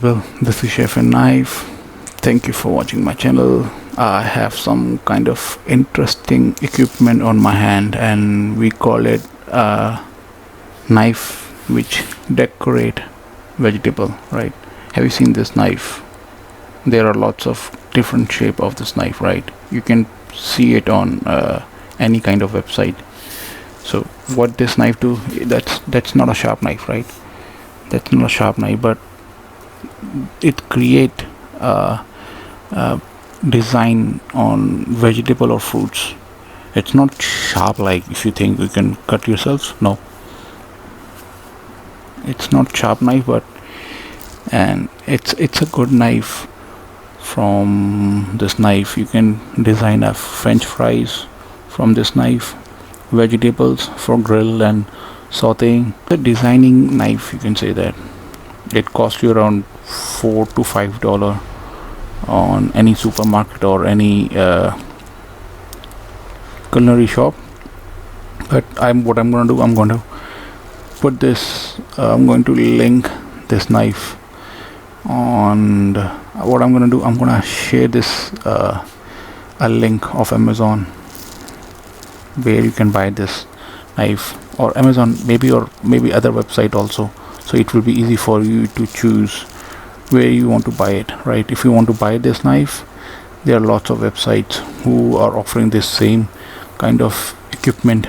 people, this is Chef and Knife. Thank you for watching my channel. I have some kind of interesting equipment on my hand, and we call it a knife which decorate vegetable, right? Have you seen this knife? There are lots of different shape of this knife, right? You can see it on any kind of website. So what this knife do, that's not a sharp knife, right? That's not a sharp knife, but it create design on vegetable or fruits. It's not sharp like if you think you can cut yourselves. No, it's not sharp knife, but and it's a good knife. From this knife you can design a french fries from this knife, vegetables for grill and sauteing. The designing knife, you can say that it costs you around $4 to $5 on any supermarket or any culinary shop. But what I'm going to do, I'm going to put this I'm going to link this knife on what I'm going to do, I'm going to share this a link of Amazon where you can buy this knife, or Amazon maybe, or maybe other website also, so it will be easy for you to choose where you want to buy it, right? If you want to buy this knife, there are lots of websites who are offering this same kind of equipment.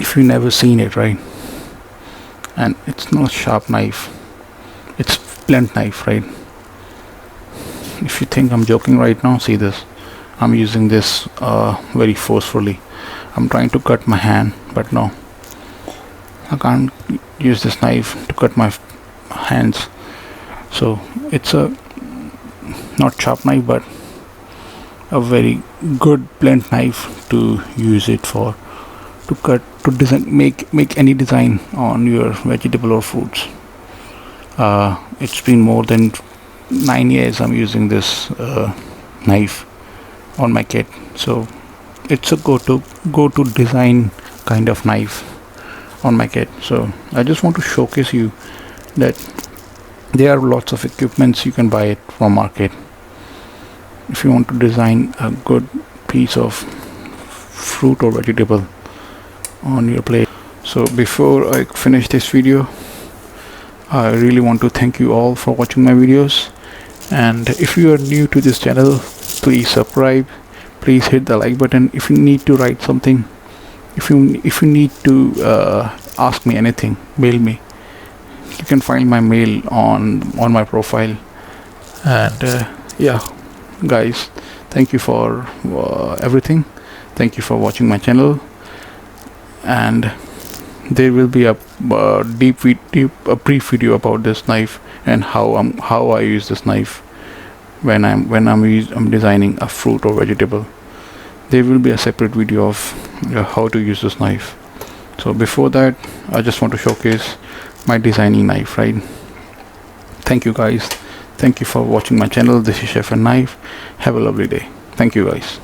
If you never seen it, right? And it's not a sharp knife, it's blunt knife, right? If you think I'm joking right now, see this. I'm using this very forcefully. I'm trying to cut my hand, but no, I can't use this knife to cut my hands. So it's a not sharp knife, but a very good blunt knife to use it for, to cut, to design, make any design on your vegetable or fruits. It's been more than 9 years I'm using this knife on my kit, so it's a go-to design kind of knife on my kit. So I just want to showcase you that there are lots of equipments you can buy it from market if you want to design a good piece of fruit or vegetable on your plate. So before I finish this video, I really want to thank you all for watching my videos, and if you are new to this channel, please subscribe, please hit the like button. If you need to write something, if you need to ask me anything, mail me. You can find my mail on my profile. And yeah guys, thank you for everything. Thank you for watching my channel, and there will be a brief video about this knife and how I use this knife when I'm designing a fruit or vegetable. There will be a separate video of how to use this knife. So before that, I just want to showcase my designing knife, right? Thank you guys. Thank you for watching my channel. This is Chef and Knife. Have a lovely day. Thank you guys.